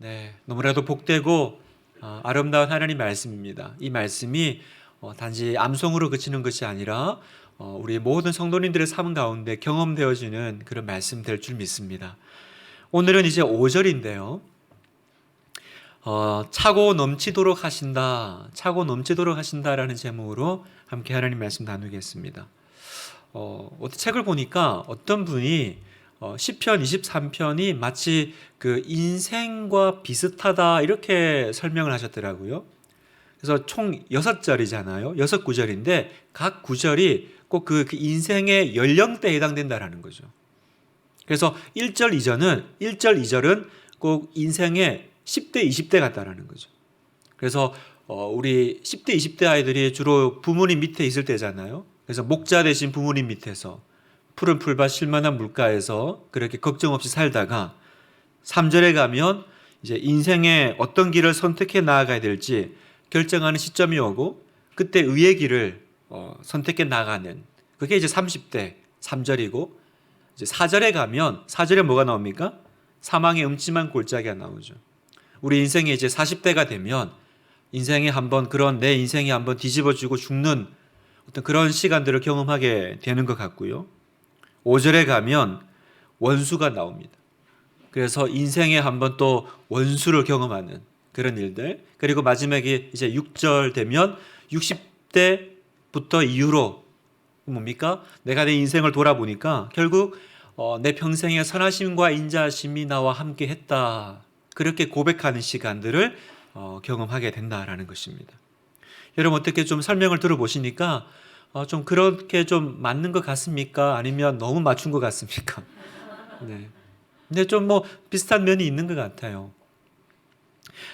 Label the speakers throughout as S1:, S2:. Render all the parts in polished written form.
S1: 네, 너무나도 복되고 아름다운 하나님 말씀입니다. 이 말씀이 단지 암송으로 그치는 것이 아니라 우리 모든 성도님들의 삶 가운데 경험되어지는 그런 말씀 될 줄 믿습니다. 오늘은 이제 5절인데요. 차고 넘치도록 하신다, 차고 넘치도록 하신다라는 제목으로 함께 하나님 말씀 나누겠습니다. 어떤 책을 보니까 어떤 분이 시편 23편이 마치 그 인생과 비슷하다 이렇게 설명을 하셨더라고요. 그래서 총 6절이잖아요. 6구절인데 각 구절이 꼭 그 인생의 연령대에 해당된다라는 거죠. 그래서 1절, 2절은 꼭 인생의 10대, 20대 같다라는 거죠. 그래서 우리 10대, 20대 아이들이 주로 부모님 밑에 있을 때잖아요. 그래서 목자 대신 부모님 밑에서 푸른 풀밭 쉴만한 물가에서 그렇게 걱정 없이 살다가 3절에 가면 이제 인생의 어떤 길을 선택해 나아가야 될지 결정하는 시점이 오고 그때 의의 길을 선택해 나가는 그게 이제 30대 3절이고 이제 4절에 가면 4절에 뭐가 나옵니까? 사망의 음침한 골짜기가 나오죠. 우리 인생이 이제 40대가 되면 인생이 한번 그런 내 인생이 한번 뒤집어지고 죽는 어떤 그런 시간들을 경험하게 되는 것 같고요. 5절에 가면 원수가 나옵니다. 그래서 인생에 한번 또 원수를 경험하는 그런 일들. 그리고 마지막에 이제 6절 되면 60대부터 이후로 뭡니까? 내가 내 인생을 돌아보니까 결국 내 평생의 선하심과 인자하심이 나와 함께 했다. 그렇게 고백하는 시간들을 경험하게 된다라는 것입니다. 여러분 어떻게 좀 설명을 들어보시니까 좀 그렇게 좀 맞는 것 같습니까? 아니면 너무 맞춘 것 같습니까? 네. 근데 좀 뭐 비슷한 면이 있는 것 같아요.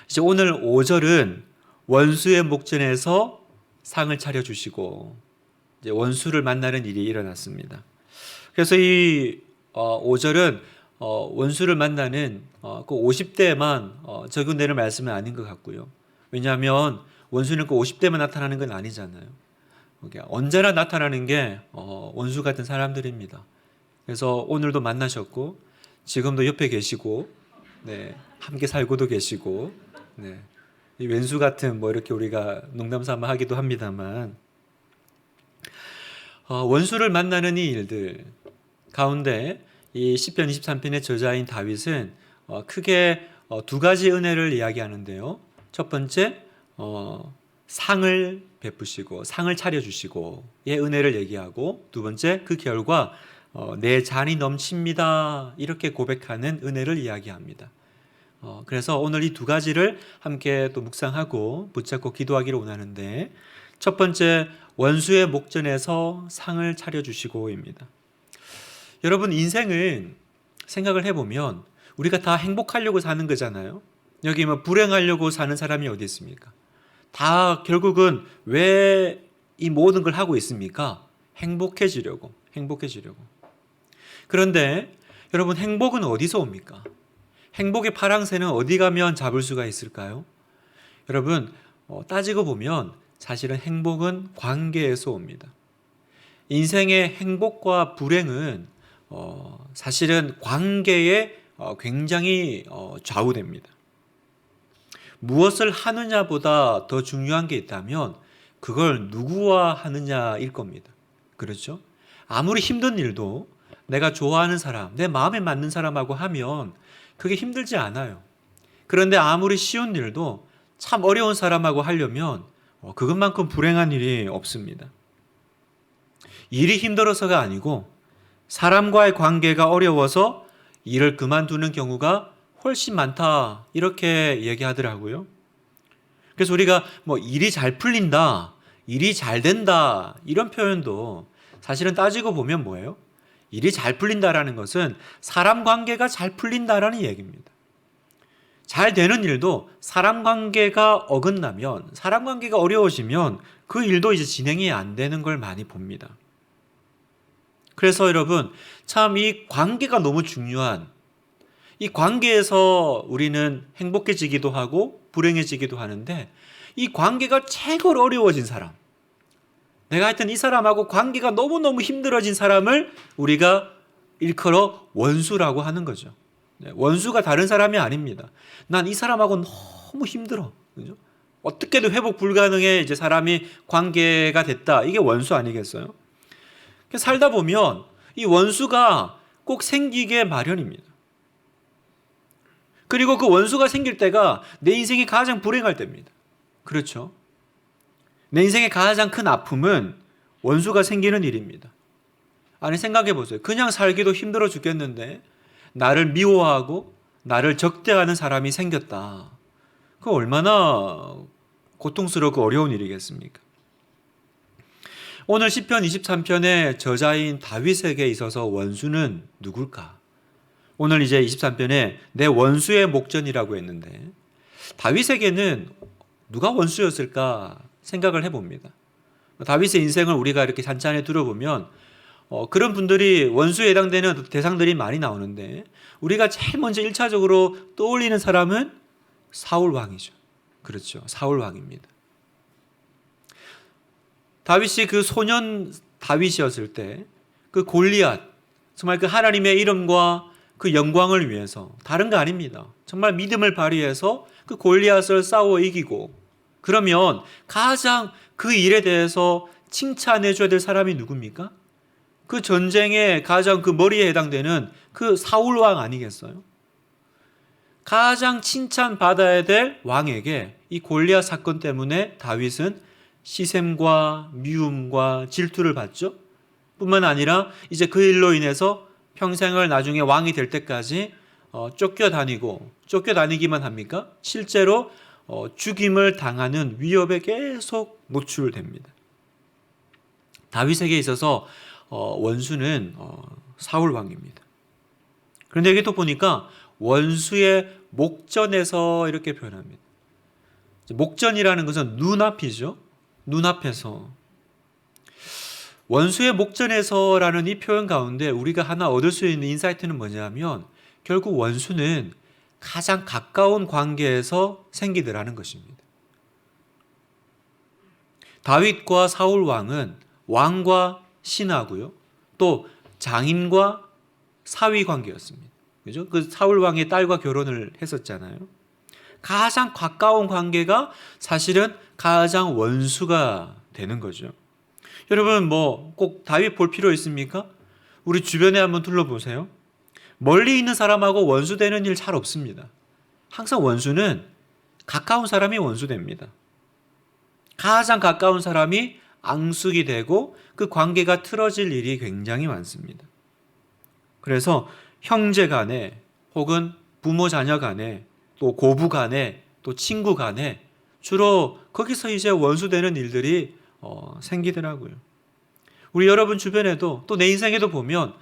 S1: 이제 오늘 5절은 원수의 목전에서 상을 차려주시고 이제 원수를 만나는 일이 일어났습니다. 그래서 이 5절은 원수를 만나는 그 50대만 적용되는 말씀은 아닌 것 같고요. 왜냐하면 원수는 그 50대만 나타나는 건 아니잖아요. 언제나 나타나는 게 원수 같은 사람들입니다. 그래서 오늘도 만나셨고 지금도 옆에 계시고 네, 함께 살고도 계시고 네, 이 왼수 같은 뭐 이렇게 우리가 농담삼아 하기도 합니다만 원수를 만나는 이 일들 가운데 이 시편 23편의 저자인 다윗은 크게 두 가지 은혜를 이야기하는데요. 첫 번째 상을 베푸시고 상을 차려주시고의 은혜를 얘기하고 두 번째 그 결과 내 잔이 넘칩니다 이렇게 고백하는 은혜를 이야기합니다. 그래서 오늘 이 두 가지를 함께 또 묵상하고 붙잡고 기도하기를 원하는데 첫 번째 원수의 목전에서 상을 차려주시고입니다. 여러분 인생은 생각을 해보면 우리가 다 행복하려고 사는 거잖아요. 여기 뭐 불행하려고 사는 사람이 어디 있습니까? 다 결국은 왜 이 모든 걸 하고 있습니까? 행복해지려고. 그런데 여러분 행복은 어디서 옵니까? 행복의 파랑새는 어디 가면 잡을 수가 있을까요? 여러분 따지고 보면 사실은 행복은 관계에서 옵니다. 인생의 행복과 불행은 사실은 관계에 굉장히 좌우됩니다. 무엇을 하느냐보다 더 중요한 게 있다면 그걸 누구와 하느냐일 겁니다. 그렇죠? 아무리 힘든 일도 내가 좋아하는 사람, 내 마음에 맞는 사람하고 하면 그게 힘들지 않아요. 그런데 아무리 쉬운 일도 참 어려운 사람하고 하려면 그것만큼 불행한 일이 없습니다. 일이 힘들어서가 아니고 사람과의 관계가 어려워서 일을 그만두는 경우가 훨씬 많다 이렇게 얘기하더라고요. 그래서 우리가 뭐 일이 잘 풀린다, 일이 잘 된다 이런 표현도 사실은 따지고 보면 뭐예요? 일이 잘 풀린다라는 것은 사람 관계가 잘 풀린다라는 얘기입니다. 잘 되는 일도 사람 관계가 어긋나면 사람 관계가 어려워지면 그 일도 이제 진행이 안 되는 걸 많이 봅니다. 그래서 여러분 참 이 관계가 너무 중요한 이 관계에서 우리는 행복해지기도 하고 불행해지기도 하는데 이 관계가 최고로 어려워진 사람 내가 하여튼 이 사람하고 관계가 너무너무 힘들어진 사람을 우리가 일컬어 원수라고 하는 거죠. 원수가 다른 사람이 아닙니다. 난 이 사람하고 너무 힘들어. 그죠? 어떻게든 회복 불가능해 이제 사람이 관계가 됐다. 이게 원수 아니겠어요? 살다 보면 이 원수가 꼭 생기게 마련입니다. 그리고 그 원수가 생길 때가 내 인생이 가장 불행할 때입니다. 그렇죠? 내 인생의 가장 큰 아픔은 원수가 생기는 일입니다. 아니 생각해 보세요. 그냥 살기도 힘들어 죽겠는데 나를 미워하고 나를 적대하는 사람이 생겼다. 그 얼마나 고통스럽고 어려운 일이겠습니까? 오늘 시편 23편의 저자인 다윗에게 있어서 원수는 누굴까? 오늘 이제 23편에 내 원수의 목전이라고 했는데 다윗에게는 누가 원수였을까 생각을 해봅니다. 다윗의 인생을 우리가 이렇게 찬찬히 들어보면 그런 분들이 원수에 해당되는 대상들이 많이 나오는데 우리가 제일 먼저 1차적으로 떠올리는 사람은 사울 왕이죠. 그렇죠. 사울 왕입니다. 다윗이 그 소년 다윗이었을 때 그 골리앗, 정말 그 하나님의 이름과 그 영광을 위해서 다른 거 아닙니다. 정말 믿음을 발휘해서 그 골리앗을 싸워 이기고 그러면 가장 그 일에 대해서 칭찬해 줘야 될 사람이 누굽니까? 그 전쟁의 가장 그 머리에 해당되는 그 사울 왕 아니겠어요? 가장 칭찬받아야 될 왕에게 이 골리앗 사건 때문에 다윗은 시샘과 미움과 질투를 받죠. 뿐만 아니라 이제 그 일로 인해서 평생을 나중에 왕이 될 때까지 쫓겨다니기만 합니까? 실제로 죽임을 당하는 위협에 계속 노출됩니다. 다윗에게 있어서 원수는 사울 왕입니다. 그런데 여기 또 보니까 원수의 목전에서 이렇게 표현합니다. 목전이라는 것은 눈앞이죠. 눈앞에서. 원수의 목전에서라는 이 표현 가운데 우리가 하나 얻을 수 있는 인사이트는 뭐냐면 결국 원수는 가장 가까운 관계에서 생기더라는 것입니다. 다윗과 사울 왕은 왕과 신하고요. 또 장인과 사위 관계였습니다. 그죠? 그 사울 왕의 딸과 결혼을 했었잖아요. 가장 가까운 관계가 사실은 가장 원수가 되는 거죠. 여러분 꼭 다윗 볼 필요 있습니까? 우리 주변에 한번 둘러보세요. 멀리 있는 사람하고 원수되는 일 잘 없습니다. 항상 원수는 가까운 사람이 원수됩니다. 가장 가까운 사람이 앙숙이 되고 그 관계가 틀어질 일이 굉장히 많습니다. 그래서 형제 간에 혹은 부모 자녀 간에 또 고부 간에 또 친구 간에 주로 거기서 이제 원수되는 일들이 생기더라고요. 우리 여러분 주변에도 또 내 인생에도 보면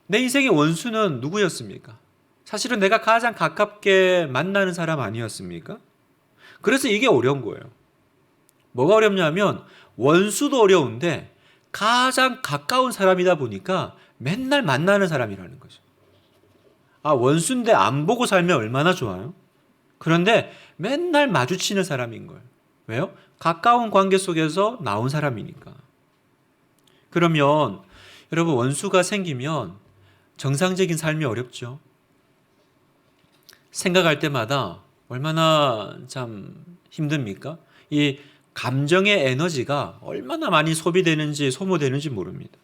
S1: 내 인생의 원수는 누구였습니까? 사실은 내가 가장 가깝게 만나는 사람 아니었습니까? 그래서 이게 어려운 거예요. 뭐가 어렵냐면 원수도 어려운데 가장 가까운 사람이다 보니까 맨날 만나는 사람이라는 거죠. 원수인데 안 보고 살면 얼마나 좋아요? 그런데 맨날 마주치는 사람인 거예요. 왜요? 가까운 관계 속에서 나온 사람이니까. 그러면 여러분 원수가 생기면 정상적인 삶이 어렵죠. 생각할 때마다 얼마나 참 힘듭니까? 이 감정의 에너지가 얼마나 많이 소비되는지 소모되는지 모릅니다.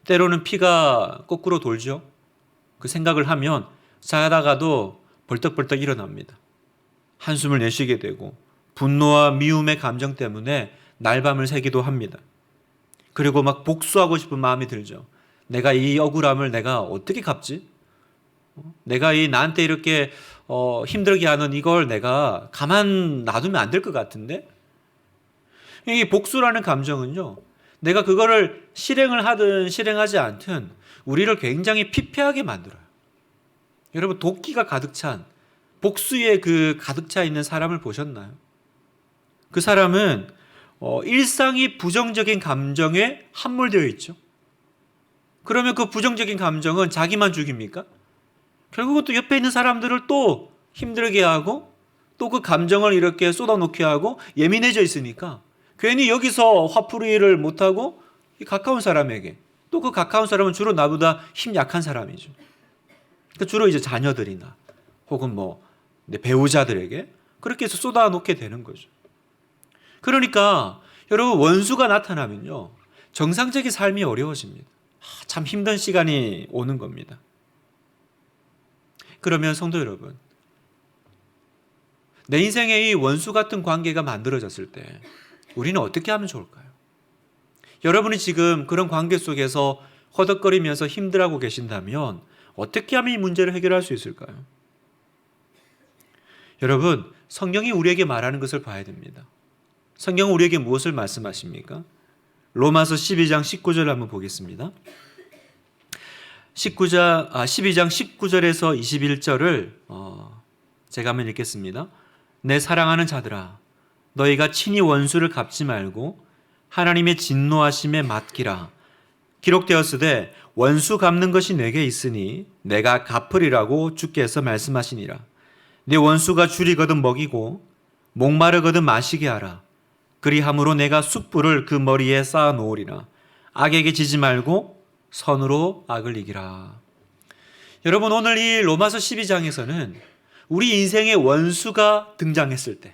S1: 때로는 피가 거꾸로 돌죠. 그 생각을 하면 자다가도 벌떡벌떡 일어납니다. 한숨을 내쉬게 되고 분노와 미움의 감정 때문에 날밤을 새기도 합니다. 그리고 막 복수하고 싶은 마음이 들죠. 내가 이 억울함을 내가 어떻게 갚지? 내가 나한테 이렇게 힘들게 하는 이걸 내가 가만 놔두면 안 될 것 같은데? 이 복수라는 감정은요, 내가 그거를 실행을 하든 실행하지 않든 우리를 굉장히 피폐하게 만들어요. 여러분 도끼가 가득 찬 복수에 그 가득 차 있는 사람을 보셨나요? 그 사람은 일상이 부정적인 감정에 함몰되어 있죠. 그러면 그 부정적인 감정은 자기만 죽입니까? 결국은 또 옆에 있는 사람들을 또 힘들게 하고 또 그 감정을 이렇게 쏟아놓게 하고 예민해져 있으니까 괜히 여기서 화풀이를 못하고 이 가까운 사람에게 또 그 가까운 사람은 주로 나보다 힘 약한 사람이죠. 그러니까 주로 이제 자녀들이나 혹은 뭐 내 배우자들에게 그렇게 해서 쏟아놓게 되는 거죠. 그러니까 여러분, 원수가 나타나면요, 정상적인 삶이 어려워집니다. 참 힘든 시간이 오는 겁니다. 그러면 성도 여러분, 내 인생에 이 원수 같은 관계가 만들어졌을 때 우리는 어떻게 하면 좋을까요? 여러분이 지금 그런 관계 속에서 허덕거리면서 힘들어하고 계신다면 어떻게 하면 이 문제를 해결할 수 있을까요? 여러분, 성경이 우리에게 말하는 것을 봐야 됩니다. 성경은 우리에게 무엇을 말씀하십니까? 로마서 12장 19절을 한번 보겠습니다. 12장 19절에서 21절을 제가 한번 읽겠습니다. 내 사랑하는 자들아, 너희가 친히 원수를 갚지 말고 하나님의 진노하심에 맡기라. 기록되었으되 원수 갚는 것이 내게 있으니 내가 갚으리라고 주께서 말씀하시니라. 네 원수가 줄이거든 먹이고 목마르거든 마시게 하라. 그리함으로 내가 숯불을 그 머리에 쌓아 놓으리라. 악에게 지지 말고 선으로 악을 이기라. 여러분, 오늘 이 로마서 12장에서는 우리 인생의 원수가 등장했을 때,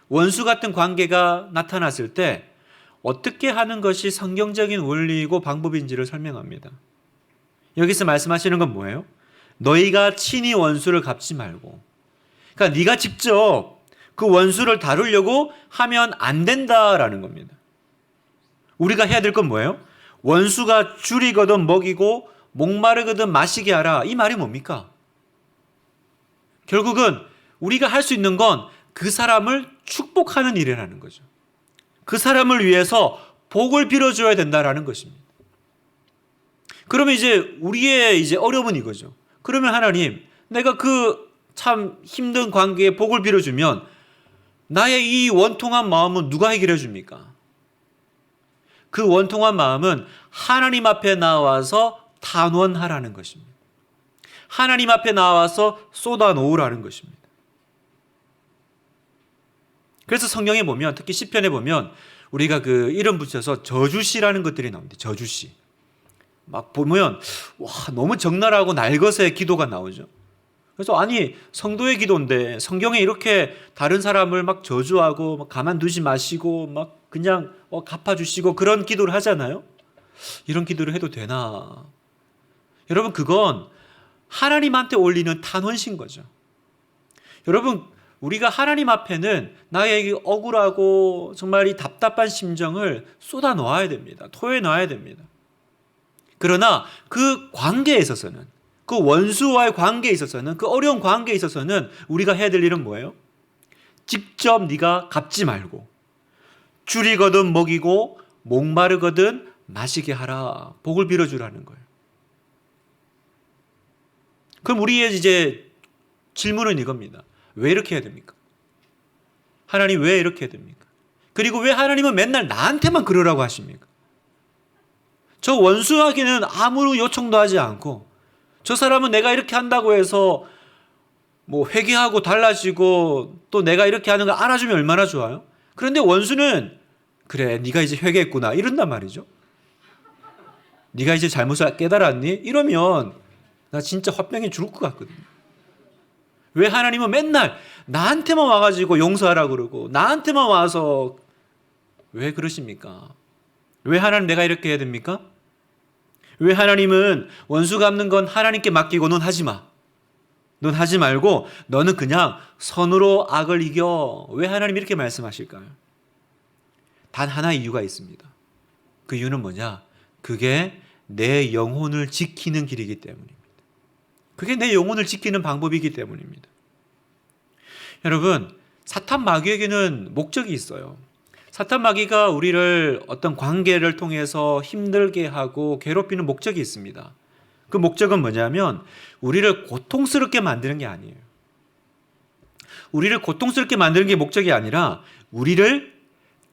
S1: 원수 같은 관계가 나타났을 때 어떻게 하는 것이 성경적인 원리이고 방법인지를 설명합니다. 여기서 말씀하시는 건 뭐예요? 너희가 친히 원수를 갚지 말고, 그러니까 네가 직접 그 원수를 다루려고 하면 안 된다라는 겁니다. 우리가 해야 될 건 뭐예요? 원수가 줄이거든 먹이고 목마르거든 마시게 하라. 이 말이 뭡니까? 결국은 우리가 할 수 있는 건 그 사람을 축복하는 일이라는 거죠. 그 사람을 위해서 복을 빌어줘야 된다라는 것입니다. 그러면 이제 우리의 이제 어려움은 이거죠. 그러면 하나님, 내가 그 참 힘든 관계에 복을 빌어주면 나의 이 원통한 마음은 누가 해결해 줍니까? 그 원통한 마음은 하나님 앞에 나와서 탄원하라는 것입니다. 하나님 앞에 나와서 쏟아놓으라는 것입니다. 그래서 성경에 보면, 특히 시편에 보면 우리가 그 이름 붙여서 저주시라는 것들이 나옵니다. 저주시. 막 보면 와, 너무 적나라하고 날것의 기도가 나오죠. 그래서 아니, 성도의 기도인데 성경에 이렇게 다른 사람을 막 저주하고 막 가만두지 마시고 막 그냥 갚아주시고 그런 기도를 하잖아요. 이런 기도를 해도 되나? 여러분, 그건 하나님한테 올리는 탄원신 거죠. 여러분, 우리가 하나님 앞에는 나의 이 억울하고 정말 이 답답한 심정을 쏟아 놓아야 됩니다. 토해 놔야 됩니다. 그러나 그 관계에 있어서는, 그 원수와의 관계에 있어서는, 그 어려운 관계에 있어서는 우리가 해야 될 일은 뭐예요? 직접 네가 갚지 말고 줄이거든 먹이고 목마르거든 마시게 하라. 복을 빌어주라는 거예요. 그럼 우리의 이제 질문은 이겁니다. 왜 이렇게 해야 됩니까? 하나님, 왜 이렇게 해야 됩니까? 그리고 왜 하나님은 맨날 나한테만 그러라고 하십니까? 저 원수에게는 아무 요청도 하지 않고, 저 사람은 내가 이렇게 한다고 해서 뭐 회개하고 달라지고 또 내가 이렇게 하는 걸 알아주면 얼마나 좋아요? 그런데 원수는 그래, 네가 이제 회개했구나 이런단 말이죠. 네가 이제 잘못을 깨달았니? 이러면 나 진짜 화병이 죽을 것 같거든요. 왜 하나님은 맨날 나한테만 와가지고 용서하라고 그러고 나한테만 와서 왜 그러십니까? 왜 하나님 내가 이렇게 해야 됩니까? 왜 하나님은 원수 갚는 건 하나님께 맡기고 넌 하지 마. 넌 하지 말고 너는 그냥 선으로 악을 이겨. 왜 하나님 이렇게 말씀하실까요? 단 하나의 이유가 있습니다. 그 이유는 뭐냐? 그게 내 영혼을 지키는 길이기 때문입니다. 그게 내 영혼을 지키는 방법이기 때문입니다. 여러분, 사탄 마귀에게는 목적이 있어요. 사탄 마귀가 우리를 어떤 관계를 통해서 힘들게 하고 괴롭히는 목적이 있습니다. 그 목적은 뭐냐면 우리를 고통스럽게 만드는 게 아니에요. 우리를 고통스럽게 만드는 게 목적이 아니라 우리를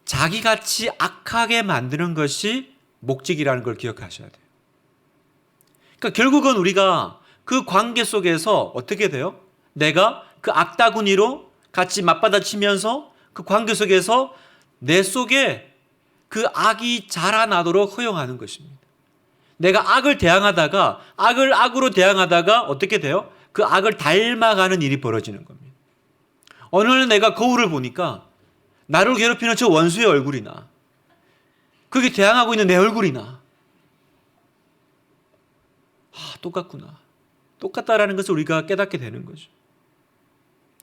S1: 자기같이 악하게 만드는 것이 목적이라는 걸 기억하셔야 돼요. 그러니까 결국은 우리가 그 관계 속에서 어떻게 돼요? 내가 그 악다구니로 같이 맞받아치면서 그 관계 속에서 내 속에 그 악이 자라나도록 허용하는 것입니다. 내가 악을 대항하다가 악을 악으로 대항하다가 어떻게 돼요? 그 악을 닮아가는 일이 벌어지는 겁니다. 어느 날 내가 거울을 보니까 나를 괴롭히는 저 원수의 얼굴이 나. 그게 대항하고 있는 내 얼굴이 나. 똑같구나. 똑같다라는 것을 우리가 깨닫게 되는 거죠.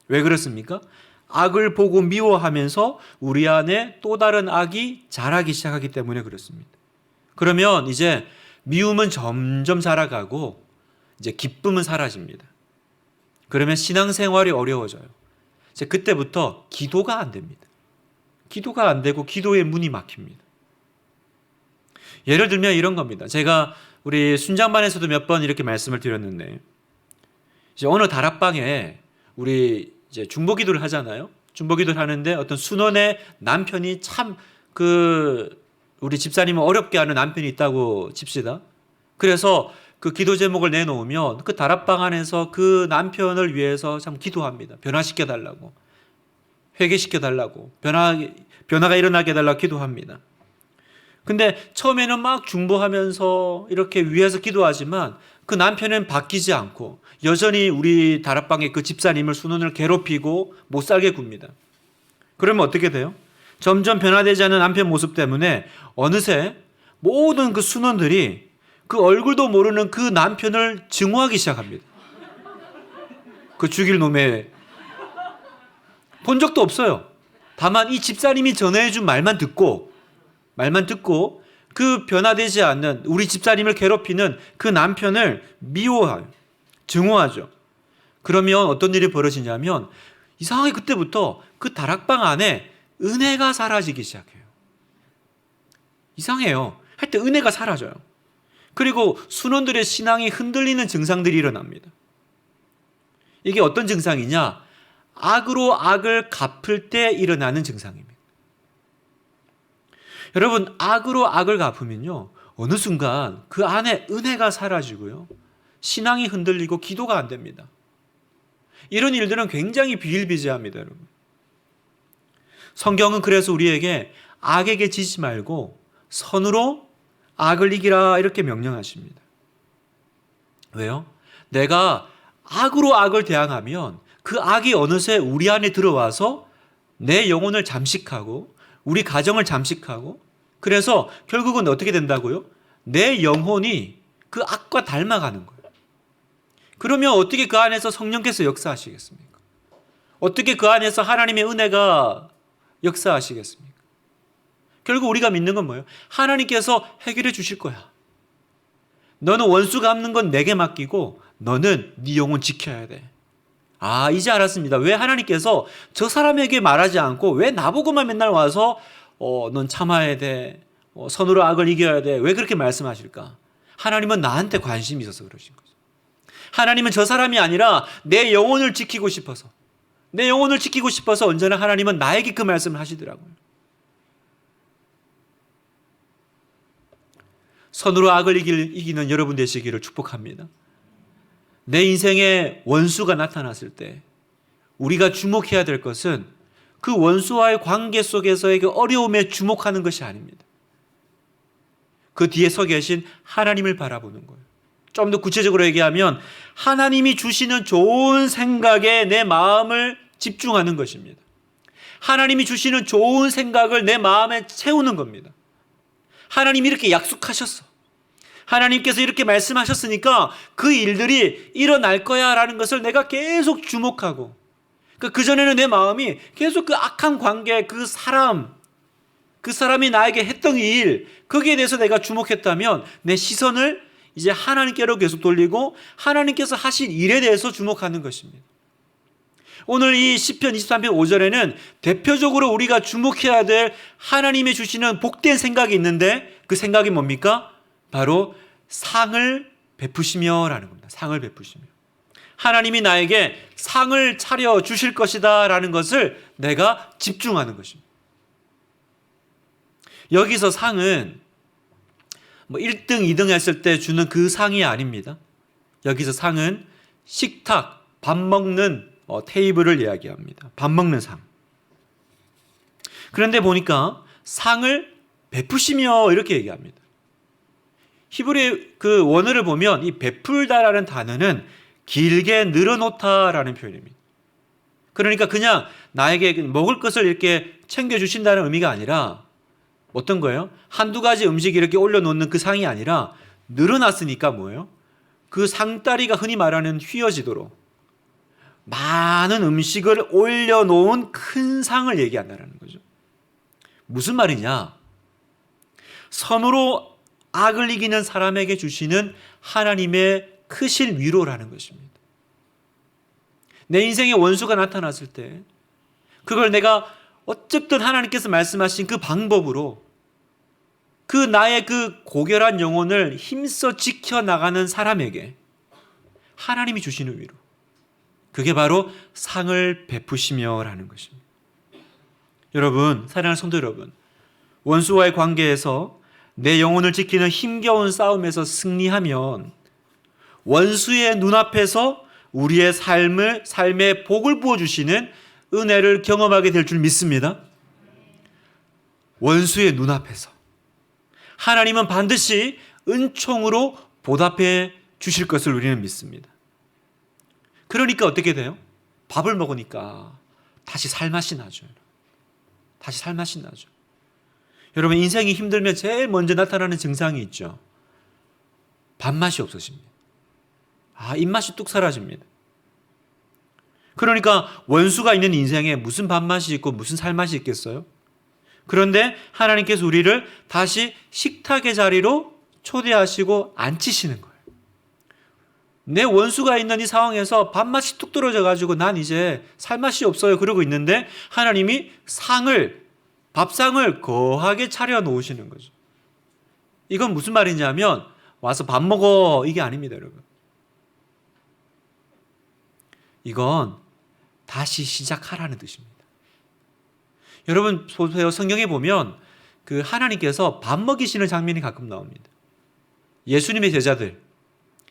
S1: 왜 그렇습니까? 악을 보고 미워하면서 우리 안에 또 다른 악이 자라기 시작하기 때문에 그렇습니다. 그러면 이제 미움은 점점 자라가고 이제 기쁨은 사라집니다. 그러면 신앙생활이 어려워져요. 이제 그때부터 기도가 안 됩니다. 기도가 안 되고 기도의 문이 막힙니다. 예를 들면 이런 겁니다. 제가 우리 순장반에서도 몇 번 이렇게 말씀을 드렸는데, 이제 어느 다락방에 우리 이제 중보기도를 하잖아요. 중보기도를 하는데 어떤 순원의 남편이 참 우리 집사님을 어렵게 하는 남편이 있다고 칩시다. 그래서 그 기도 제목을 내놓으면 그 다락방 안에서 그 남편을 위해서 참 기도합니다. 변화시켜 달라고, 회개시켜 달라고, 변화가 일어나게 해달라고 기도합니다. 근데 처음에는 막 중보하면서 이렇게 위해서 기도하지만 그 남편은 바뀌지 않고 여전히 우리 다락방의 그 집사님을 순원을 괴롭히고 못 살게 굽니다. 그러면 어떻게 돼요? 점점 변화되지 않는 남편 모습 때문에 어느새 모든 그 순원들이 그 얼굴도 모르는 그 남편을 증오하기 시작합니다. 그 죽일 놈의 본 적도 없어요. 다만 이 집사님이 전해준 말만 듣고 그 변화되지 않는 우리 집사님을 괴롭히는 그 남편을 미워해요. 증오하죠. 그러면 어떤 일이 벌어지냐면 이상하게 그때부터 그 다락방 안에 은혜가 사라지기 시작해요. 이상해요. 할 때 은혜가 사라져요. 그리고 순원들의 신앙이 흔들리는 증상들이 일어납니다. 이게 어떤 증상이냐? 악으로 악을 갚을 때 일어나는 증상입니다. 여러분, 악으로 악을 갚으면요, 어느 순간 그 안에 은혜가 사라지고요, 신앙이 흔들리고 기도가 안 됩니다. 이런 일들은 굉장히 비일비재합니다, 여러분. 성경은 그래서 우리에게 악에게 지지 말고 선으로 악을 이기라 이렇게 명령하십니다. 왜요? 내가 악으로 악을 대항하면 그 악이 어느새 우리 안에 들어와서 내 영혼을 잠식하고 우리 가정을 잠식하고, 그래서 결국은 어떻게 된다고요? 내 영혼이 그 악과 닮아가는 거예요. 그러면 어떻게 그 안에서 성령께서 역사하시겠습니까? 어떻게 그 안에서 하나님의 은혜가 역사하시겠습니까? 결국 우리가 믿는 건 뭐예요? 하나님께서 해결해 주실 거야. 너는 원수 갚는 건 내게 맡기고 너는 네 영혼 지켜야 돼. 이제 알았습니다. 왜 하나님께서 저 사람에게 말하지 않고 왜 나보고만 맨날 와서 넌 참아야 돼, 선으로 악을 이겨야 돼, 왜 그렇게 말씀하실까? 하나님은 나한테 관심이 있어서 그러신 거죠. 하나님은 저 사람이 아니라 내 영혼을 지키고 싶어서, 언제나 하나님은 나에게 그 말씀을 하시더라고요. 선으로 악을 이기는 여러분 되시기를 축복합니다. 내 인생에 원수가 나타났을 때 우리가 주목해야 될 것은 그 원수와의 관계 속에서의 그 어려움에 주목하는 것이 아닙니다. 그 뒤에 서 계신 하나님을 바라보는 거예요. 좀 더 구체적으로 얘기하면 하나님이 주시는 좋은 생각에 내 마음을 집중하는 것입니다. 하나님이 주시는 좋은 생각을 내 마음에 채우는 겁니다. 하나님이 이렇게 약속하셨어. 하나님께서 이렇게 말씀하셨으니까 그 일들이 일어날 거야 라는 것을 내가 계속 주목하고, 그전에는 내 마음이 계속 그 악한 관계, 그 사람이 나에게 했던 일, 거기에 대해서 내가 주목했다면 내 시선을 이제 하나님께로 계속 돌리고 하나님께서 하신 일에 대해서 주목하는 것입니다. 오늘 이 시편 23편 5절에는 대표적으로 우리가 주목해야 될 하나님이 주시는 복된 생각이 있는데, 그 생각이 뭡니까? 바로 상을 베푸시며 라는 겁니다. 상을 베푸시며. 하나님이 나에게 상을 차려 주실 것이다 라는 것을 내가 집중하는 것입니다. 여기서 상은 1등, 2등 했을 때 주는 그 상이 아닙니다. 여기서 상은 식탁, 밥 먹는 테이블을 이야기합니다. 밥 먹는 상. 그런데 보니까 상을 베푸시며 이렇게 얘기합니다. 히브리 그 원어를 보면 이 베풀다라는 단어는 길게 늘어놓다라는 표현입니다. 그러니까 그냥 나에게 먹을 것을 이렇게 챙겨주신다는 의미가 아니라 어떤 거예요? 한두 가지 음식 이렇게 올려놓는 그 상이 아니라 늘어났으니까 뭐예요? 그 상다리가 흔히 말하는 휘어지도록 많은 음식을 올려놓은 큰 상을 얘기한다는 거죠. 무슨 말이냐? 선으로 악을 이기는 사람에게 주시는 하나님의 크신 위로라는 것입니다. 내 인생에 원수가 나타났을 때 그걸 내가 어쨌든 하나님께서 말씀하신 그 방법으로 그 나의 그 고결한 영혼을 힘써 지켜나가는 사람에게 하나님이 주시는 위로, 그게 바로 상을 베푸시며라는 것입니다. 여러분, 사랑하는 성도 여러분, 원수와의 관계에서 내 영혼을 지키는 힘겨운 싸움에서 승리하면 원수의 눈앞에서 우리의 삶에 복을 부어주시는 은혜를 경험하게 될 줄 믿습니다. 원수의 눈앞에서 하나님은 반드시 은총으로 보답해 주실 것을 우리는 믿습니다. 그러니까 어떻게 돼요? 밥을 먹으니까 다시 살맛이 나죠. 다시 살맛이 나죠. 여러분, 인생이 힘들면 제일 먼저 나타나는 증상이 있죠. 밥맛이 없어집니다. 입맛이 뚝 사라집니다. 그러니까 원수가 있는 인생에 무슨 밥맛이 있고 무슨 살맛이 있겠어요? 그런데 하나님께서 우리를 다시 식탁의 자리로 초대하시고 앉히시는 거예요. 내 원수가 있는 이 상황에서 밥맛이 뚝 떨어져 가지고 난 이제 살맛이 없어요 그러고 있는데 하나님이 밥상을 거하게 차려 놓으시는 거죠. 이건 무슨 말이냐면 와서 밥 먹어, 이게 아닙니다, 여러분. 이건 다시 시작하라는 뜻입니다. 여러분 보세요. 성경에 보면 그 하나님께서 밥 먹이시는 장면이 가끔 나옵니다. 예수님의 제자들,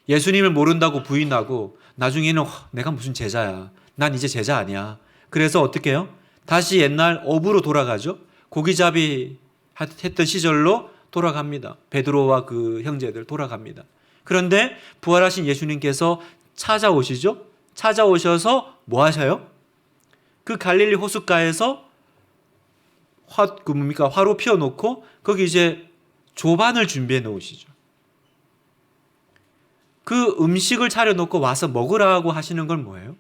S1: 예수님을 모른다고 부인하고 나중에는 내가 무슨 제자야, 난 이제 제자 아니야. 그래서 어떻게 해요? 다시 옛날 어부로 돌아가죠. 고기잡이 했던 시절로 돌아갑니다. 베드로와 그 형제들 돌아갑니다. 그런데 부활하신 예수님께서 찾아오시죠. 찾아오셔서 뭐 하셔요? 그 갈릴리 호숫가에서 화로 피워놓고 거기 이제 조반을 준비해 놓으시죠. 그 음식을 차려놓고 와서 먹으라고 하시는 건 뭐예요?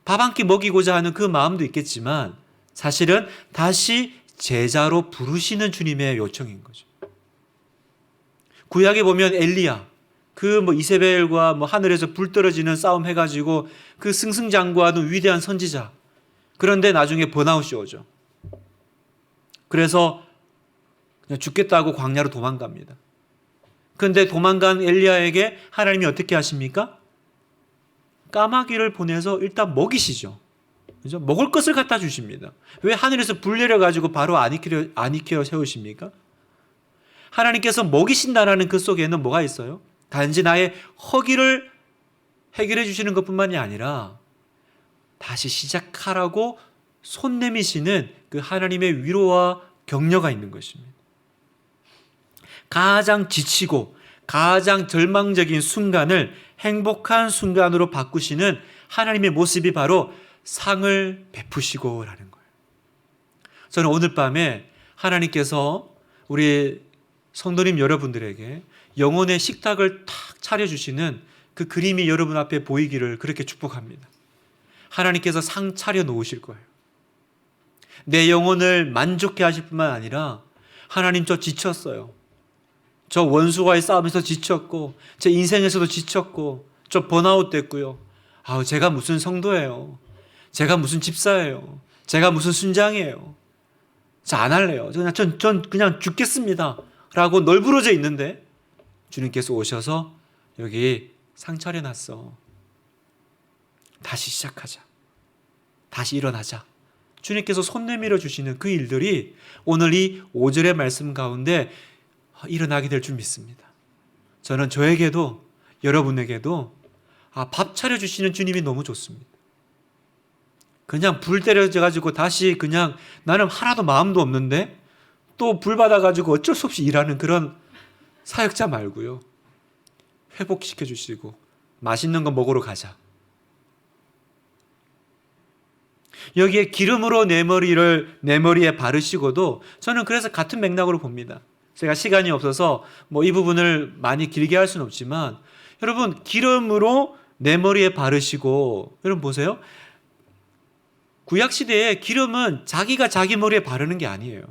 S1: 밥 한 끼 먹이고자 하는 그 마음도 있겠지만 사실은 다시 제자로 부르시는 주님의 요청인 거죠. 구약에 보면 엘리야, 그 이세벨과 하늘에서 불 떨어지는 싸움 해가지고 그 승승장구하는 위대한 선지자. 그런데 나중에 번아웃이 오죠. 그래서 그냥 죽겠다고 광야로 도망갑니다. 그런데 도망간 엘리야에게 하나님이 어떻게 하십니까? 까마귀를 보내서 일단 먹이시죠. 그죠? 먹을 것을 갖다 주십니다. 왜 하늘에서 불 내려가지고 바로 안 익혀 세우십니까? 하나님께서 먹이신다라는 그 속에는 뭐가 있어요? 단지 나의 허기를 해결해 주시는 것뿐만이 아니라 다시 시작하라고 손 내미시는 그 하나님의 위로와 격려가 있는 것입니다. 가장 지치고 가장 절망적인 순간을 행복한 순간으로 바꾸시는 하나님의 모습이 바로 상을 베푸시고라는 거예요. 저는 오늘 밤에 하나님께서 우리 성도님 여러분들에게 영혼의 식탁을 탁 차려주시는 그 그림이 여러분 앞에 보이기를 그렇게 축복합니다. 하나님께서 상 차려 놓으실 거예요. 내 영혼을 만족해 하실 뿐만 아니라 하나님, 저 지쳤어요. 저 원수와의 싸움에서 지쳤고 제 인생에서도 지쳤고 저 번아웃 됐고요. 제가 무슨 성도예요. 제가 무슨 집사예요. 제가 무슨 순장이에요. 안 할래요. 전 그냥 죽겠습니다 라고 널브러져 있는데 주님께서 오셔서 여기 상 차려놨어. 다시 시작하자. 다시 일어나자. 주님께서 손 내밀어 주시는 그 일들이 오늘 이 5절의 말씀 가운데 일어나게 될 줄 믿습니다. 저는 저에게도 여러분에게도 밥 차려주시는 주님이 너무 좋습니다. 그냥 불 때려져가지고 다시 그냥 나는 하나도 마음도 없는데 또 불 받아가지고 어쩔 수 없이 일하는 그런 사역자 말고요. 회복시켜 주시고 맛있는 거 먹으러 가자. 여기에 기름으로 내 머리에 바르시고도 저는 그래서 같은 맥락으로 봅니다. 제가 시간이 없어서 이 부분을 많이 길게 할 수는 없지만 여러분 기름으로 내 머리에 바르시고 여러분 보세요. 구약시대에 기름은 자기가 자기 머리에 바르는 게 아니에요.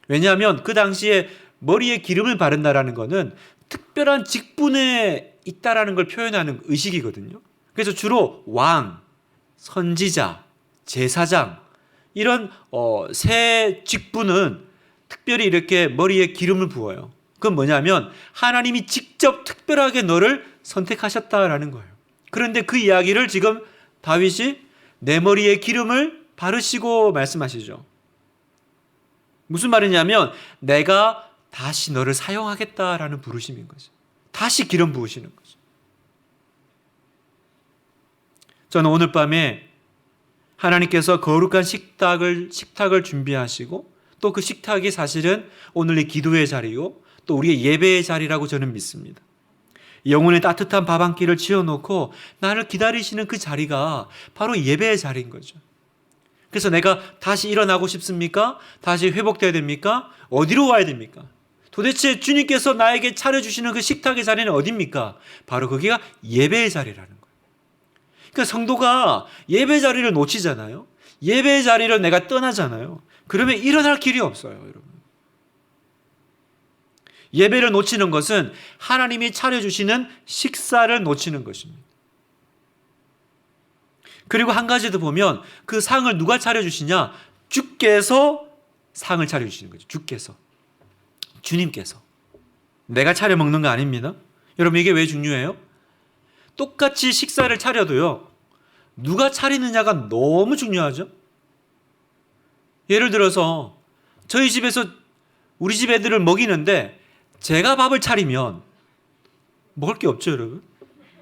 S1: 왜냐하면 그 당시에 머리에 기름을 바른다라는 것은 특별한 직분에 있다라는 걸 표현하는 의식이거든요. 그래서 주로 왕, 선지자, 제사장 이런 세 직분은 특별히 이렇게 머리에 기름을 부어요. 그건 뭐냐면 하나님이 직접 특별하게 너를 선택하셨다라는 거예요. 그런데 그 이야기를 지금 다윗이 내 머리에 기름을 바르시고 말씀하시죠. 무슨 말이냐면 내가 다시 너를 사용하겠다라는 부르심인 거죠. 다시 기름 부으시는 거죠. 저는 오늘 밤에 하나님께서 거룩한 식탁을 준비하시고 또 그 식탁이 사실은 오늘 이 기도의 자리고 또 우리의 예배의 자리라고 저는 믿습니다. 영혼의 따뜻한 밥 한 끼를 지어놓고 나를 기다리시는 그 자리가 바로 예배의 자리인 거죠. 그래서 내가 다시 일어나고 싶습니까? 다시 회복돼야 됩니까? 어디로 와야 됩니까? 도대체 주님께서 나에게 차려주시는 그 식탁의 자리는 어디입니까? 바로 거기가 예배의 자리라는 거예요. 그러니까 성도가 예배 자리를 놓치잖아요. 예배 자리를 내가 떠나잖아요. 그러면 일어날 길이 없어요, 여러분. 예배를 놓치는 것은 하나님이 차려주시는 식사를 놓치는 것입니다. 그리고 한 가지 더 보면 그 상을 누가 차려주시냐? 주께서 상을 차려주시는 거죠. 주께서. 주님께서. 내가 차려 먹는 거 아닙니다. 여러분 이게 왜 중요해요? 똑같이 식사를 차려도요. 누가 차리느냐가 너무 중요하죠. 예를 들어서 저희 집에서 우리 집 애들을 먹이는데 제가 밥을 차리면 먹을 게 없죠, 여러분.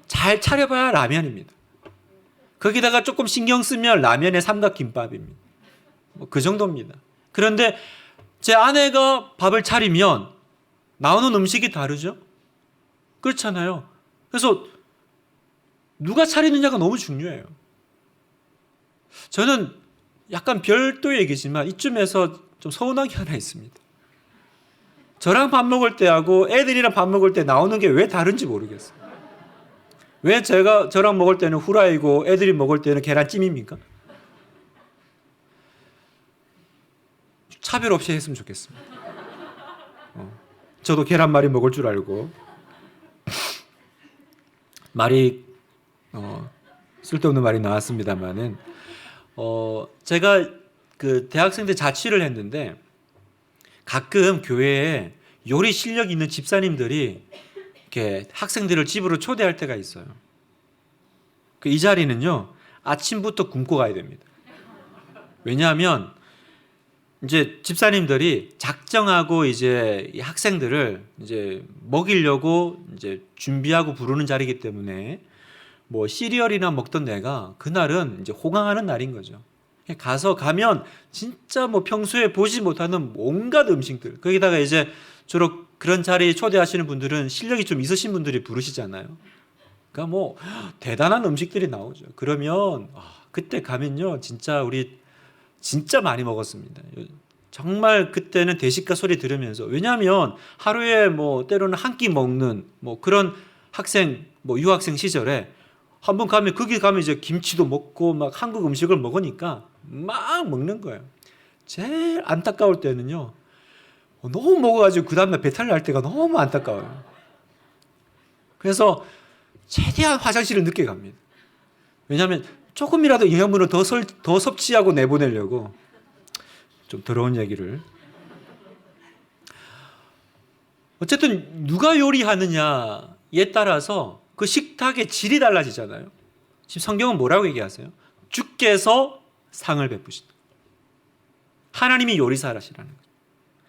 S1: 잘 차려봐야 라면입니다. 거기다가 조금 신경 쓰면 라면의 삼각김밥입니다. 그 정도입니다. 그런데 제 아내가 밥을 차리면 나오는 음식이 다르죠? 그렇잖아요. 그래서 누가 차리느냐가 너무 중요해요. 저는 약간 별도의 얘기지만 이쯤에서 좀 서운한 게 하나 있습니다. 저랑 밥 먹을 때하고 애들이랑 밥 먹을 때 나오는 게 왜 다른지 모르겠어요. 왜 저랑 먹을 때는 후라이고 애들이 먹을 때는 계란찜입니까? 차별 없이 했으면 좋겠습니다. 저도 계란말이 먹을 줄 알고 말이 쓸데없는 말이 나왔습니다만은 제가 그 대학생 때 자취를 했는데 가끔 교회에 요리 실력 있는 집사님들이 이렇게 학생들을 집으로 초대할 때가 있어요. 이 자리는요 아침부터 굶고 가야 됩니다. 왜냐하면 이제 집사님들이 작정하고 이제 이 학생들을 이제 먹이려고 이제 준비하고 부르는 자리이기 때문에 뭐 시리얼이나 먹던 내가 그날은 이제 호강하는 날인 거죠. 가면 진짜 뭐 평소에 보지 못하는 온갖 음식들, 거기다가 이제 주로 그런 자리에 초대하시는 분들은 실력이 좀 있으신 분들이 부르시잖아요. 그러니까 뭐 대단한 음식들이 나오죠. 그러면 그때 가면요 진짜 우리 진짜 많이 먹었습니다. 정말 그때는 대식가 소리 들으면서, 왜냐하면 하루에 뭐 때로는 한 끼 먹는 뭐 그런 학생, 뭐 유학생 시절에 한번 가면 거기 가면 이제 김치도 먹고 막 한국 음식을 먹으니까 막 먹는 거예요. 제일 안타까울 때는요, 너무 먹어가지고 그 다음날 배탈 날 때가 너무 안타까워요. 그래서 최대한 화장실을 늦게 갑니다. 왜냐하면 조금이라도 영양분을 더 섭취하고 내보내려고. 좀 더러운 얘기를. 어쨌든 누가 요리하느냐에 따라서 그 식탁의 질이 달라지잖아요. 지금 성경은 뭐라고 얘기하세요? 주께서 상을 베푸신다. 하나님이 요리사라시라는 거죠.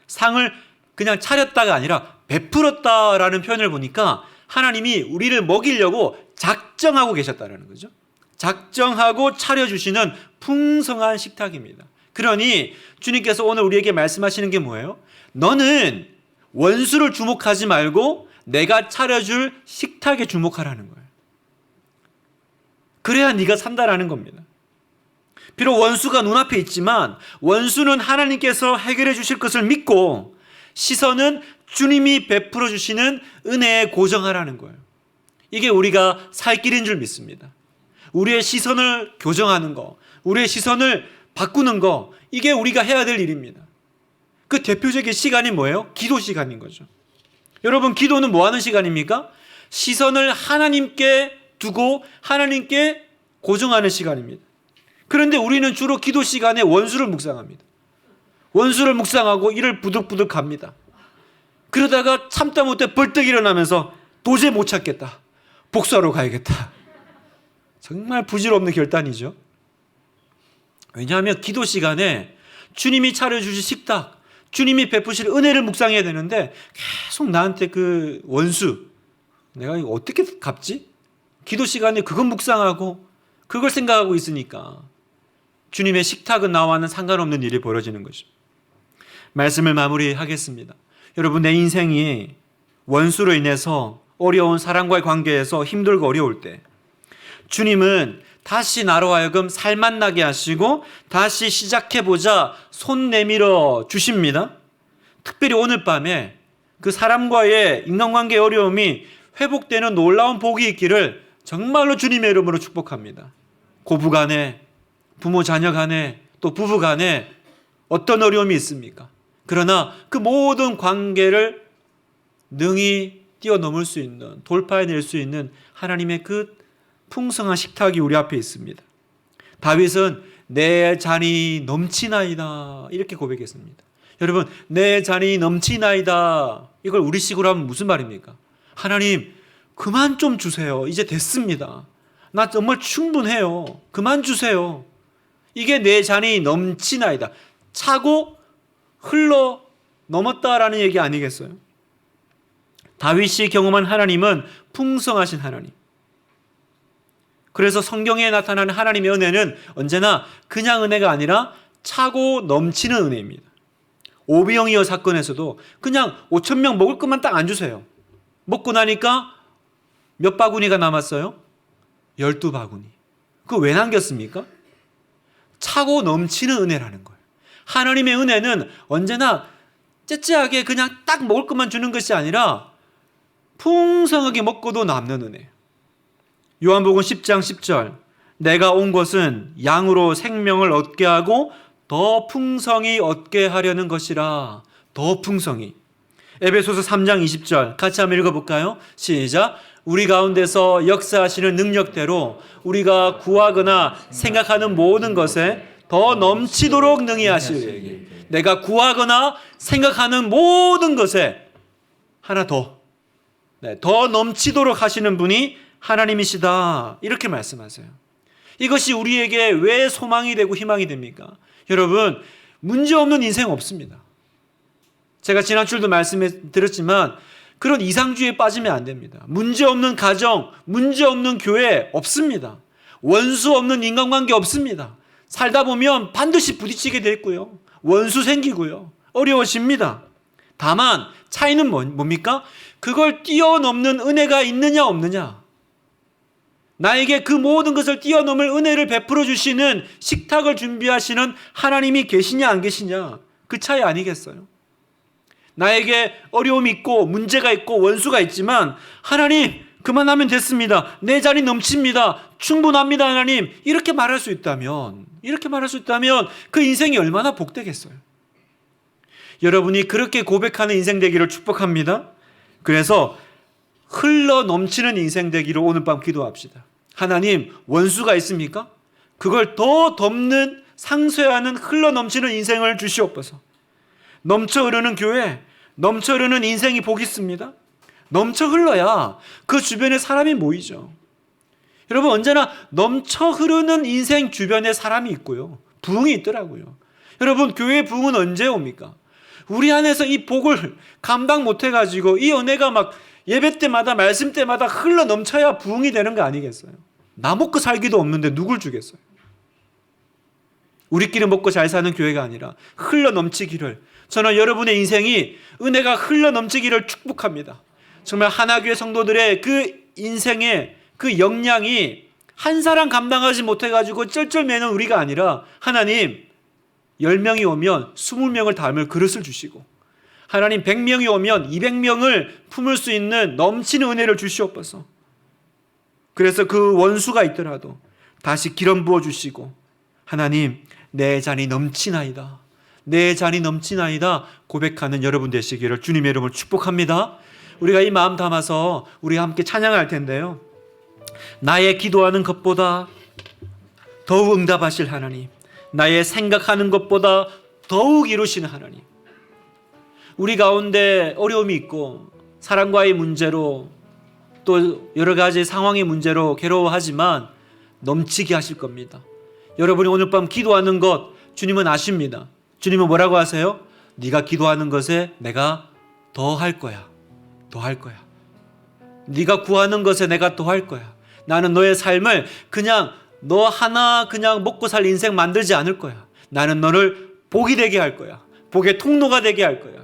S1: 상을 그냥 차렸다가 아니라 베풀었다라는 표현을 보니까 하나님이 우리를 먹이려고 작정하고 계셨다라는 거죠. 작정하고 차려주시는 풍성한 식탁입니다. 그러니 주님께서 오늘 우리에게 말씀하시는 게 뭐예요? 너는 원수를 주목하지 말고 내가 차려줄 식탁에 주목하라는 거예요. 그래야 네가 산다라는 겁니다. 비록 원수가 눈앞에 있지만 원수는 하나님께서 해결해 주실 것을 믿고 시선은 주님이 베풀어 주시는 은혜에 고정하라는 거예요. 이게 우리가 살 길인 줄 믿습니다. 우리의 시선을 교정하는 거, 우리의 시선을 바꾸는 거, 이게 우리가 해야 될 일입니다. 그 대표적인 시간이 뭐예요? 기도 시간인 거죠. 여러분, 기도는 뭐 하는 시간입니까? 시선을 하나님께 두고 하나님께 고정하는 시간입니다. 그런데 우리는 주로 기도 시간에 원수를 묵상합니다. 원수를 묵상하고 이를 부득부득 합니다. 그러다가 참다 못해 벌떡 일어나면서 도저히 못 참겠다, 복수하러 가야겠다. 정말 부질없는 결단이죠. 왜냐하면 기도 시간에 주님이 차려주실 식탁, 주님이 베푸실 은혜를 묵상해야 되는데 계속 나한테 그 원수, 내가 이거 어떻게 갚지? 기도 시간에 그건 묵상하고 그걸 생각하고 있으니까 주님의 식탁은 나와는 상관없는 일이 벌어지는 거죠. 말씀을 마무리하겠습니다. 여러분, 내 인생이 원수로 인해서 어려운 사람과의 관계에서 힘들고 어려울 때 주님은 다시 나로 하여금 살맛나게 하시고 다시 시작해보자 손 내밀어 주십니다. 특별히 오늘 밤에 그 사람과의 인간관계의 어려움이 회복되는 놀라운 복이 있기를 정말로 주님의 이름으로 축복합니다. 고부 간에, 부모 자녀 간에, 또 부부 간에 어떤 어려움이 있습니까? 그러나 그 모든 관계를 능히 뛰어넘을 수 있는, 돌파해낼 수 있는 하나님의 그 풍성한 식탁이 우리 앞에 있습니다. 다윗은 내 잔이 넘치나이다 이렇게 고백했습니다. 여러분, 내 잔이 넘치나이다, 이걸 우리식으로 하면 무슨 말입니까? 하나님, 그만 좀 주세요. 이제 됐습니다. 나 정말 충분해요. 그만 주세요. 이게 내 잔이 넘치나이다. 차고 흘러 넘었다라는 얘기 아니겠어요? 다윗이 경험한 하나님은 풍성하신 하나님. 그래서 성경에 나타나는 하나님의 은혜는 언제나 그냥 은혜가 아니라 차고 넘치는 은혜입니다. 오비영이어 사건에서도 그냥 5,000명 먹을 것만 딱 안 주세요. 먹고 나니까 몇 바구니가 남았어요? 12바구니. 그거 왜 남겼습니까? 차고 넘치는 은혜라는 거예요. 하나님의 은혜는 언제나 째째하게 그냥 딱 먹을 것만 주는 것이 아니라 풍성하게 먹고도 남는 은혜. 요한복음 10장 10절, 내가 온 것은 양으로 생명을 얻게 하고 더 풍성히 얻게 하려는 것이라. 더 풍성히. 에베소서 3장 20절 같이 한번 읽어볼까요? 시작. 우리 가운데서 역사하시는 능력대로 우리가 구하거나 생각하는 모든 것에 더 넘치도록 능히 하시리니. 내가 구하거나 생각하는 모든 것에 하나 더, 더 넘치도록 하시는 분이 하나님이시다, 이렇게 말씀하세요. 이것이 우리에게 왜 소망이 되고 희망이 됩니까? 여러분, 문제없는 인생 없습니다. 제가 지난주에도 말씀드렸지만 그런 이상주의에 빠지면 안 됩니다. 문제없는 가정, 문제없는 교회 없습니다. 원수 없는 인간관계 없습니다. 살다 보면 반드시 부딪히게 되고요, 원수 생기고요, 어려워집니다. 다만 차이는 뭡니까? 그걸 뛰어넘는 은혜가 있느냐 없느냐. 나에게 그 모든 것을 뛰어넘을 은혜를 베풀어 주시는 식탁을 준비하시는 하나님이 계시냐 안 계시냐, 그 차이 아니겠어요? 나에게 어려움이 있고 문제가 있고 원수가 있지만 하나님, 그만하면 됐습니다. 내 자리 넘칩니다. 충분합니다, 하나님. 이렇게 말할 수 있다면 그 인생이 얼마나 복되겠어요. 여러분이 그렇게 고백하는 인생 되기를 축복합니다. 그래서 흘러 넘치는 인생 되기를 오늘 밤 기도합시다. 하나님, 원수가 있습니까? 그걸 더 덮는, 상쇄하는 흘러 넘치는 인생을 주시옵소서. 넘쳐 흐르는 교회, 넘쳐 흐르는 인생이 복 있습니다. 넘쳐 흘러야 그 주변에 사람이 모이죠. 여러분, 언제나 넘쳐 흐르는 인생 주변에 사람이 있고요, 부흥이 있더라고요. 여러분, 교회의 부흥은 언제 옵니까? 우리 안에서 이 복을 감당 못해가지고 이 은혜가 막 예배 때마다 말씀 때마다 흘러 넘쳐야 부흥이 되는 거 아니겠어요? 나 먹고 살기도 없는데 누굴 주겠어요? 우리끼리 먹고 잘 사는 교회가 아니라 흘러 넘치기를, 저는 여러분의 인생이 은혜가 흘러 넘치기를 축복합니다. 정말 하나교회 성도들의 그 인생의 그 역량이 한 사람 감당하지 못해가지고 쩔쩔매는 우리가 아니라 하나님 10명이 오면 20명을 담을 그릇을 주시고 하나님 100명이 오면 200명을 품을 수 있는 넘치는 은혜를 주시옵소서. 그래서 그 원수가 있더라도 다시 기름 부어주시고 하나님 내 잔이 넘치나이다, 내 잔이 넘치나이다 고백하는 여러분 되시기를 주님의 이름으로 축복합니다. 우리가 이 마음 담아서 우리가 함께 찬양할 텐데요, 나의 기도하는 것보다 더욱 응답하실 하나님, 나의 생각하는 것보다 더욱 이루시는 하나님, 우리 가운데 어려움이 있고 사랑과의 문제로 또 여러 가지 상황의 문제로 괴로워하지만 넘치게 하실 겁니다. 여러분이 오늘 밤 기도하는 것 주님은 아십니다. 주님은 뭐라고 하세요? 네가 기도하는 것에 내가 더 할 거야. 더 할 거야. 네가 구하는 것에 내가 더 할 거야. 나는 너의 삶을 그냥 너 하나 그냥 먹고 살 인생 만들지 않을 거야. 나는 너를 복이 되게 할 거야. 복의 통로가 되게 할 거야.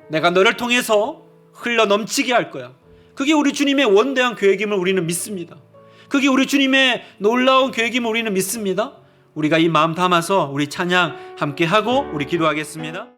S1: 내가 너를 통해서 흘러 넘치게 할 거야. 그게 우리 주님의 원대한 계획임을 우리는 믿습니다. 그게 우리 주님의 놀라운 계획임을 우리는 믿습니다. 우리가 이 마음 담아서 우리 찬양 함께 하고 우리 기도하겠습니다.